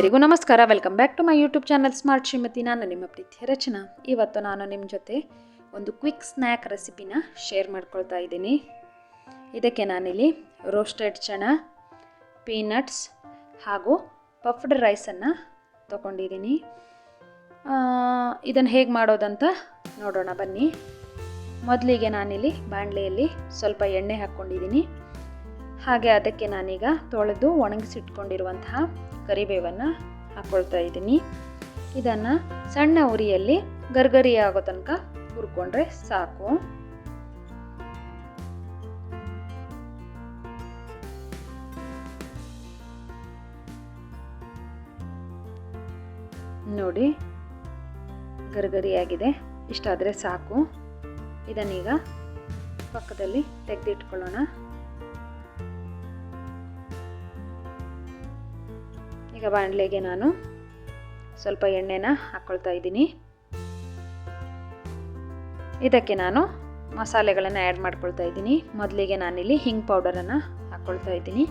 ಎಲ್ಲರಿಗೂ ನಮಸ್ಕಾರ. Welcome back to my YouTube channel smart Shrimati. ನಾನು ನಿಮ್ಮ ಪ್ರೀತಿಯ ರಚನಾ. ಇವತ್ತು ನಾನು ನಿಮ್ಮ ಜೊತೆ ಒಂದು ಕ್ವಿಕ್ ಸ್ನ್ಯಾಕ್ ರೆಸಿಪಿನ ಶೇರ್ ಮಾಡ್ಕೊಳ್ತಾ ಇದ್ದೀನಿ. ಇದಕ್ಕೆ ನಾನಿಲ್ಲಿ ರೋಸ್ಟೆಡ್ ಚಣಾ, ಪೀನಟ್ಸ್ ಹಾಗೂ ಪಫ್ಡ್ ರೈಸನ್ನು ತೊಗೊಂಡಿದ್ದೀನಿ. ಇದನ್ನು ಹೇಗೆ ಮಾಡೋದಂತ ನೋಡೋಣ ಬನ್ನಿ. ಮೊದಲಿಗೆ ನಾನಿಲ್ಲಿ ಬಾಣಲೆಯಲ್ಲಿ ಸ್ವಲ್ಪ ಎಣ್ಣೆ ಹಾಕ್ಕೊಂಡಿದ್ದೀನಿ. ಹಾಗೆ ಅದಕ್ಕೆ ನಾನೀಗ ತೊಳೆದು ಒಣಗಿಸಿಟ್ಕೊಂಡಿರುವಂತಹ ಕರಿಬೇವನ್ನು ಹಾಕ್ಕೊಳ್ತಾ ಇದ್ದೀನಿ. ಇದನ್ನು ಸಣ್ಣ ಉರಿಯಲ್ಲಿ ಗರ್ಗರಿ ಆಗೋ ತನಕ ಹುರ್ಕೊಂಡ್ರೆ ಸಾಕು. ನೋಡಿ, ಗರ್ಗರಿಯಾಗಿದೆ. ಇಷ್ಟಾದರೆ ಸಾಕು. ಇದನ್ನೀಗ ಪಕ್ಕದಲ್ಲಿ ತೆಗೆದಿಟ್ಕೊಳ್ಳೋಣ. ಈಗ ಬಾಣಲೆಗೆ ನಾನು ಸ್ವಲ್ಪ ಎಣ್ಣೆನ ಹಾಕ್ಕೊಳ್ತಾ ಇದ್ದೀನಿ. ಇದಕ್ಕೆ ನಾನು ಮಸಾಲೆಗಳನ್ನು ಆ್ಯಡ್ ಮಾಡ್ಕೊಳ್ತಾ ಇದ್ದೀನಿ. ಮೊದಲಿಗೆ ನಾನಿಲ್ಲಿ ಹಿಂಗ್ ಪೌಡರನ್ನು ಹಾಕ್ಕೊಳ್ತಾ ಇದ್ದೀನಿ,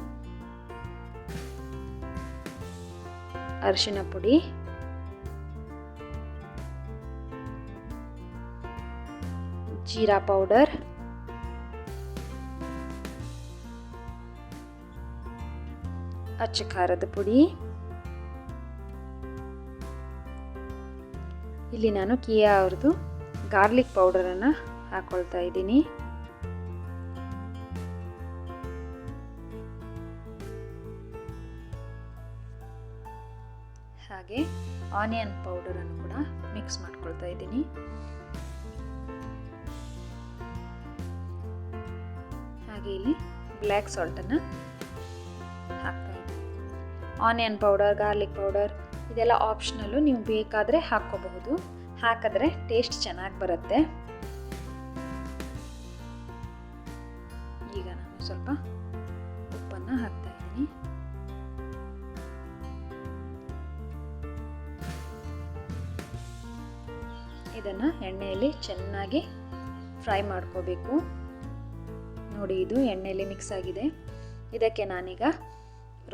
ಅರಿಶಿನ ಪುಡಿ, ಜೀರಾ ಪೌಡರ್, ಅಚ್ಚ ಖಾರದ ಪುಡಿ, ಇಲ್ಲಿ ನಾನು ಕಿಯಾ ಅವ್ರದ್ದು ಗಾರ್ಲಿಕ್ ಪೌಡರನ್ನು ಹಾಕ್ಕೊಳ್ತಾ ಇದ್ದೀನಿ. ಹಾಗೆ ಆನಿಯನ್ ಪೌಡರನ್ನು ಕೂಡ ಮಿಕ್ಸ್ ಮಾಡ್ಕೊಳ್ತಾ ಇದ್ದೀನಿ. ಹಾಗೆ ಇಲ್ಲಿ ಬ್ಲ್ಯಾಕ್ ಸಾಲ್ಟನ್ನು ಹಾಕ್ತಾ ಇದ್ದೀನಿ. ಆನಿಯನ್ ಪೌಡರ್, ಗಾರ್ಲಿಕ್ ಪೌಡರ್ ಇದೆಲ್ಲ ಆಪ್ಷನಲ್ಲು, ನೀವು ಬೇಕಾದರೆ ಹಾಕ್ಕೋಬಹುದು. ಹಾಕಿದ್ರೆ ಟೇಸ್ಟ್ ಚೆನ್ನಾಗಿ ಬರುತ್ತೆ. ಈಗ ನಾನು ಸ್ವಲ್ಪ ಉಪ್ಪನ್ನು ಹಾಕ್ತಾ ಇದ್ದೀನಿ. ಇದನ್ನು ಎಣ್ಣೆಯಲ್ಲಿ ಚೆನ್ನಾಗಿ ಫ್ರೈ ಮಾಡ್ಕೋಬೇಕು. ನೋಡಿ, ಇದು ಎಣ್ಣೆಯಲ್ಲಿ ಮಿಕ್ಸ್ ಆಗಿದೆ. ಇದಕ್ಕೆ ನಾನೀಗ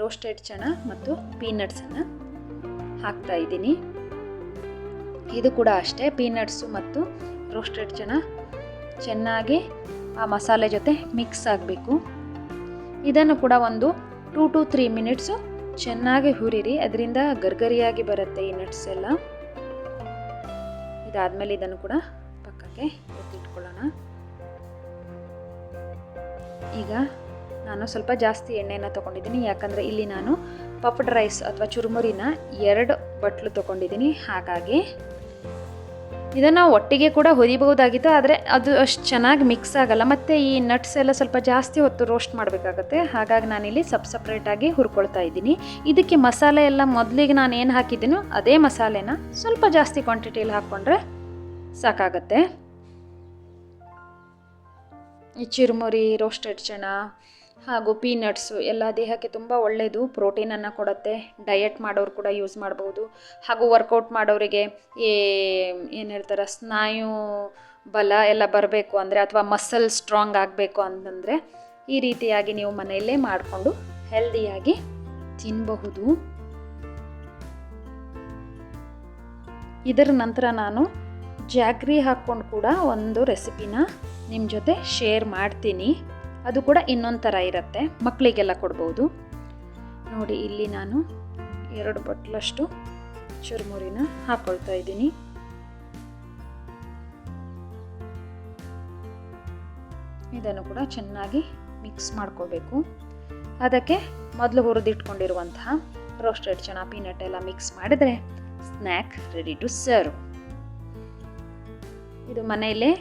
ರೋಸ್ಟೆಡ್ ಚಣಾ ಮತ್ತು ಪೀನಟ್ಸನ್ನು ಹಾಕ್ತಾ ಇದ್ದೀನಿ. ಇದು ಕೂಡ ಅಷ್ಟೇ, ಪೀನಟ್ಸು ಮತ್ತು ರೋಸ್ಟೆಡ್ ಚಣಾ ಚೆನ್ನಾಗಿ ಆ ಮಸಾಲೆ ಜೊತೆ ಮಿಕ್ಸ್ ಆಗಬೇಕು. ಇದನ್ನು ಕೂಡ ಒಂದು 2 to 3 ಮಿನಿಟ್ಸು ಚೆನ್ನಾಗಿ ಹುರಿರಿ, ಅದರಿಂದ ಗರ್ಗರಿಯಾಗಿ ಬರುತ್ತೆ ಈ ನಟ್ಸ್ ಎಲ್ಲ. ಇದಾದಮೇಲೆ ಇದನ್ನು ಕೂಡ ಪಕ್ಕಕ್ಕೆ ಎತ್ತಿಟ್ಕೊಳ್ಳೋಣ. ಈಗ ನಾನು ಸ್ವಲ್ಪ ಜಾಸ್ತಿ ಎಣ್ಣೆನ ತೊಗೊಂಡಿದ್ದೀನಿ, ಯಾಕಂದರೆ ಇಲ್ಲಿ ನಾನು ಪಫ್ಡ್ ರೈಸ್ ಅಥವಾ ಚುರುಮುರಿನ 2 ಬಟ್ಲು ತೊಗೊಂಡಿದ್ದೀನಿ. ಹಾಗಾಗಿ ಇದನ್ನು ಒಟ್ಟಿಗೆ ಕೂಡ ಹುರಿಬಹುದಾಗಿತ್ತು, ಆದರೆ ಅದು ಅಷ್ಟು ಚೆನ್ನಾಗಿ ಮಿಕ್ಸ್ ಆಗಲ್ಲ. ಮತ್ತು ಈ ನಟ್ಸ್ ಎಲ್ಲ ಸ್ವಲ್ಪ ಜಾಸ್ತಿ ಹೊತ್ತು ರೋಸ್ಟ್ ಮಾಡಬೇಕಾಗತ್ತೆ. ಹಾಗಾಗಿ ನಾನಿಲ್ಲಿ ಸಪ್ರೇಟಾಗಿ ಹುರ್ಕೊಳ್ತಾ ಇದ್ದೀನಿ. ಇದಕ್ಕೆ ಮಸಾಲೆ ಎಲ್ಲ ಮೊದಲಿಗೆ ನಾನು ಏನು ಹಾಕಿದ್ದೀನೋ ಅದೇ ಮಸಾಲೆನ ಸ್ವಲ್ಪ ಜಾಸ್ತಿ ಕ್ವಾಂಟಿಟಿಯಲ್ಲಿ ಹಾಕ್ಕೊಂಡ್ರೆ ಸಾಕಾಗತ್ತೆ. ಈ ಚುರುಮುರಿ, ರೋಸ್ಟೆಡ್ ಚಣಾ ಹಾಗೂ ಪೀನಟ್ಸು ಎಲ್ಲ ದೇಹಕ್ಕೆ ತುಂಬ ಒಳ್ಳೆಯದು, ಪ್ರೋಟೀನನ್ನು ಕೊಡುತ್ತೆ. ಡಯಟ್ ಮಾಡೋರು ಕೂಡ ಯೂಸ್ ಮಾಡ್ಬೋದು. ಹಾಗೂ ವರ್ಕೌಟ್ ಮಾಡೋರಿಗೆ ಏನು ಹೇಳ್ತಾರೆ, ಸ್ನಾಯು ಬಲ ಎಲ್ಲ ಬರಬೇಕು ಅಂದರೆ, ಅಥವಾ ಮಸಲ್ ಸ್ಟ್ರಾಂಗ್ ಆಗಬೇಕು ಅಂತಂದರೆ ಈ ರೀತಿಯಾಗಿ ನೀವು ಮನೆಯಲ್ಲೇ ಮಾಡಿಕೊಂಡು ಹೆಲ್ದಿಯಾಗಿ ತಿನ್ನಬಹುದು. ಇದರ ನಂತರ ನಾನು ಜಾಗ್ರಿ ಹಾಕ್ಕೊಂಡು ಕೂಡ ಒಂದು ರೆಸಿಪಿನ ನಿಮ್ಮ ಜೊತೆ ಶೇರ್ ಮಾಡ್ತೀನಿ. ಅದು ಕೂಡ ಇನ್ನೊಂದು ಥರ ಇರುತ್ತೆ, ಮಕ್ಕಳಿಗೆಲ್ಲ ಕೊಡ್ಬೋದು. ನೋಡಿ, ಇಲ್ಲಿ ನಾನು 2 ಬಟ್ಲಷ್ಟು ಚುರುಮುರಿನ ಹಾಕ್ಕೊಳ್ತಾ ಇದ್ದೀನಿ. ಇದನ್ನು ಕೂಡ ಚೆನ್ನಾಗಿ ಮಿಕ್ಸ್ ಮಾಡ್ಕೋಬೇಕು. ಅದಕ್ಕೆ ಮೊದಲು ಹುರಿದಿಟ್ಕೊಂಡಿರುವಂತಹ ರೋಸ್ಟೆಡ್ ಚಣಾ, ಪೀನಟ್ ಎಲ್ಲ ಮಿಕ್ಸ್ ಮಾಡಿದರೆ ಸ್ನ್ಯಾಕ್ ರೆಡಿ ಟು ಸರ್ವ್. ಇದು ಮನೆಯಲ್ಲೇ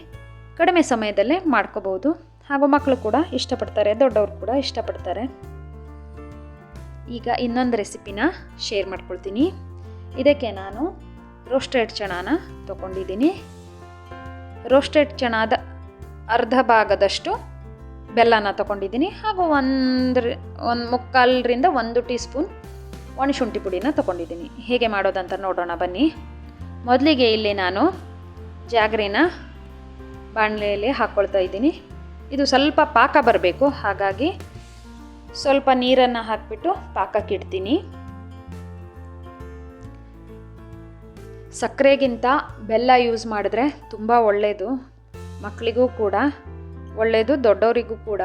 ಕಡಿಮೆ ಸಮಯದಲ್ಲೇ ಮಾಡ್ಕೋಬಹುದು. ಹಾಗೂ ಮಕ್ಕಳು ಕೂಡ ಇಷ್ಟಪಡ್ತಾರೆ, ದೊಡ್ಡವರು ಕೂಡ ಇಷ್ಟಪಡ್ತಾರೆ. ಈಗ ಇನ್ನೊಂದು ರೆಸಿಪಿನ ಶೇರ್ ಮಾಡ್ಕೊಳ್ತೀನಿ. ಇದಕ್ಕೆ ನಾನು ರೋಸ್ಟೆಡ್ ಚಣಾನ ತೊಗೊಂಡಿದ್ದೀನಿ. ರೋಸ್ಟೆಡ್ ಚಣಾದ ಅರ್ಧ ಭಾಗದಷ್ಟು ಬೆಲ್ಲನ ತೊಗೊಂಡಿದ್ದೀನಿ. ಹಾಗೂ 1/4 ಟೀ ಸ್ಪೂನ್ ಒಣಶುಂಠಿ ಪುಡಿನ ತೊಗೊಂಡಿದ್ದೀನಿ. ಹೇಗೆ ಮಾಡೋದಂತ ನೋಡೋಣ ಬನ್ನಿ. ಮೊದಲಿಗೆ ಇಲ್ಲಿ ನಾನು ಜಾಗ್ರಿನ ಬಾಣಲೆಯಲ್ಲಿ ಹಾಕ್ಕೊಳ್ತಾ ಇದ್ದೀನಿ. ಇದು ಸ್ವಲ್ಪ ಪಾಕ ಬರಬೇಕು, ಹಾಗಾಗಿ ಸ್ವಲ್ಪ ನೀರನ್ನು ಹಾಕಿಬಿಟ್ಟು ಪಾಕಕ್ಕೆ ಇಡ್ತೀನಿ. ಸಕ್ಕರೆಗಿಂತ ಬೆಲ್ಲ ಯೂಸ್ ಮಾಡಿದ್ರೆ ತುಂಬ ಒಳ್ಳೆಯದು, ಮಕ್ಕಳಿಗೂ ಕೂಡ ಒಳ್ಳೆಯದು, ದೊಡ್ಡವರಿಗೂ ಕೂಡ.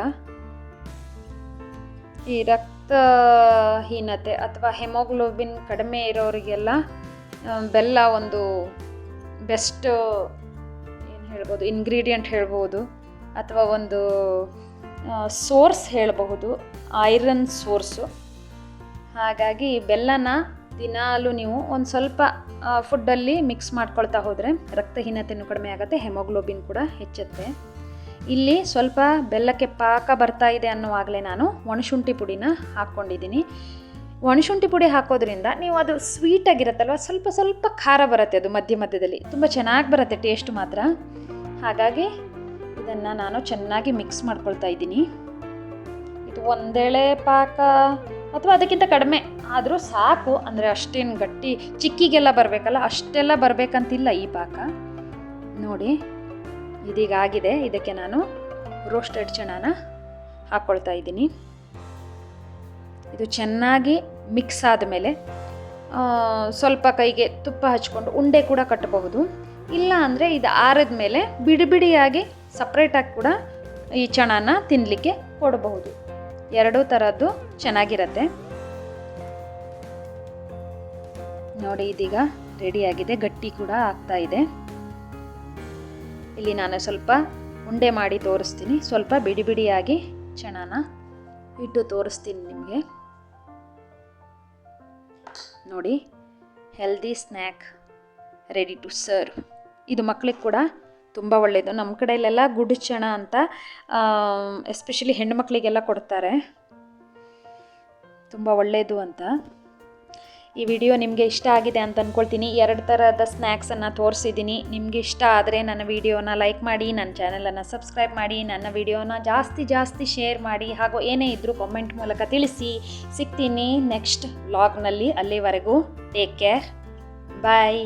ಈ ರಕ್ತಹೀನತೆ ಅಥವಾ ಹೆಮೋಗ್ಲೋಬಿನ್ ಕಡಿಮೆ ಇರೋರಿಗೆಲ್ಲ ಬೆಲ್ಲ ಒಂದು ಬೆಸ್ಟ್ ಏನು ಹೇಳ್ಬೋದು, ಇಂಗ್ರೀಡಿಯೆಂಟ್ ಹೇಳ್ಬೋದು, ಅಥವಾ ಒಂದು ಸೋರ್ಸ್ ಹೇಳಬಹುದು, ಐರನ್ ಸೋರ್ಸು. ಹಾಗಾಗಿ ಬೆಲ್ಲನ ದಿನಾಲೂ ನೀವು ಒಂದು ಸ್ವಲ್ಪ ಫುಡ್ಡಲ್ಲಿ ಮಿಕ್ಸ್ ಮಾಡ್ಕೊಳ್ತಾ ಹೋದರೆ ರಕ್ತಹೀನತೆಯೂ ಕಡಿಮೆ ಆಗುತ್ತೆ, ಹೆಮೋಗ್ಲೋಬಿನ್ ಕೂಡ ಹೆಚ್ಚುತ್ತೆ. ಇಲ್ಲಿ ಸ್ವಲ್ಪ ಬೆಲ್ಲಕ್ಕೆ ಪಾಕ ಬರ್ತಾ ಇದೆ ಅನ್ನುವಾಗಲೇ ನಾನು ಒಣಶುಂಠಿ ಪುಡಿನ ಹಾಕ್ಕೊಂಡಿದ್ದೀನಿ. ಒಣಶುಂಠಿ ಪುಡಿ ಹಾಕೋದ್ರಿಂದ ನೀವು ಅದು ಸ್ವೀಟಾಗಿರುತ್ತಲ್ವ, ಸ್ವಲ್ಪ ಸ್ವಲ್ಪ ಖಾರ ಬರುತ್ತೆ, ಅದು ಮಧ್ಯ ಮಧ್ಯದಲ್ಲಿ ತುಂಬ ಚೆನ್ನಾಗಿ ಬರುತ್ತೆ ಟೇಸ್ಟ್ ಮಾತ್ರ. ಹಾಗಾಗಿ ಇದನ್ನು ನಾನು ಚೆನ್ನಾಗಿ ಮಿಕ್ಸ್ ಮಾಡ್ಕೊಳ್ತಾ ಇದ್ದೀನಿ. ಇದು ಒಂದೇಳೆ ಪಾಕ ಅಥವಾ ಅದಕ್ಕಿಂತ ಕಡಿಮೆ ಆದರೂ ಸಾಕು, ಅಂದರೆ ಅಷ್ಟೇನು ಗಟ್ಟಿ ಚಿಕ್ಕಿಗೆಲ್ಲ ಬರಬೇಕಲ್ಲ, ಅಷ್ಟೆಲ್ಲ ಬರಬೇಕಂತಿಲ್ಲ ಈ ಪಾಕ. ನೋಡಿ ಇದೀಗ ಆಗಿದೆ. ಇದಕ್ಕೆ ನಾನು ರೋಸ್ಟೆಡ್ ಚನಾನ ಹಾಕ್ಕೊಳ್ತಾ ಇದ್ದೀನಿ. ಇದು ಚೆನ್ನಾಗಿ ಮಿಕ್ಸ್ ಆದಮೇಲೆ ಸ್ವಲ್ಪ ಕೈಗೆ ತುಪ್ಪ ಹಚ್ಕೊಂಡು ಉಂಡೆ ಕೂಡ ಕಟ್ಟಬಹುದು. ಇಲ್ಲ ಅಂದರೆ ಇದು ಆರಿದ ಮೇಲೆ ಬಿಡಿ ಬಿಡಿಯಾಗಿ ಸಪ್ರೇಟಾಗಿ ಕೂಡ ಈ ಚನಾನ ತಿನ್ನಲಿಕ್ಕೆ ಕೊಡಬಹುದು. ಎರಡೂ ಥರದ್ದು ಚೆನ್ನಾಗಿರುತ್ತೆ. ನೋಡಿ ಇದೀಗ ರೆಡಿಯಾಗಿದೆ, ಗಟ್ಟಿ ಕೂಡ ಆಗ್ತಾ ಇದೆ. ಇಲ್ಲಿ ನಾನು ಸ್ವಲ್ಪ ಉಂಡೆ ಮಾಡಿ ತೋರಿಸ್ತೀನಿ, ಸ್ವಲ್ಪ ಬಿಡಿ ಬಿಡಿಯಾಗಿ ಚನಾನ ಇಟ್ಟು ತೋರಿಸ್ತೀನಿ ನಿಮಗೆ. ನೋಡಿ, healthy snack ready to serve. ಇದು ಮಕ್ಕಳಿಗೆ ಕೂಡ ತುಂಬ ಒಳ್ಳೆಯದು. ನಮ್ಮ ಕಡೆಯಲ್ಲೆಲ್ಲ ಗುಡ್ ಚಣ ಅಂತ ಎಸ್ಪೆಷಲಿ ಹೆಣ್ಣುಮಕ್ಕಳಿಗೆಲ್ಲ ಕೊಡ್ತಾರೆ, ತುಂಬ ಒಳ್ಳೆಯದು ಅಂತ. ಈ ವಿಡಿಯೋ ನಿಮಗೆ ಇಷ್ಟ ಆಗಿದೆ ಅಂತ ಅಂದ್ಕೊಳ್ತೀನಿ. 2 ಥರದ ಸ್ನ್ಯಾಕ್ಸನ್ನು ತೋರಿಸಿದ್ದೀನಿ. ನಿಮಗೆ ಇಷ್ಟ ಆದರೆ ನನ್ನ ವಿಡಿಯೋನ ಲೈಕ್ ಮಾಡಿ, ನನ್ನ ಚಾನಲನ್ನು ಸಬ್ಸ್ಕ್ರೈಬ್ ಮಾಡಿ, ನನ್ನ ವಿಡಿಯೋನ ಜಾಸ್ತಿ ಶೇರ್ ಮಾಡಿ, ಹಾಗೂ ಏನೇ ಇದ್ದರೂ ಕಾಮೆಂಟ್ ಮೂಲಕ ತಿಳಿಸಿ. ಸಿಗ್ತೀನಿ ನೆಕ್ಸ್ಟ್ ವ್ಲಾಗ್ನಲ್ಲಿ. ಅಲ್ಲಿವರೆಗೂ ಟೇಕ್ ಕೇರ್, ಬಾಯ್.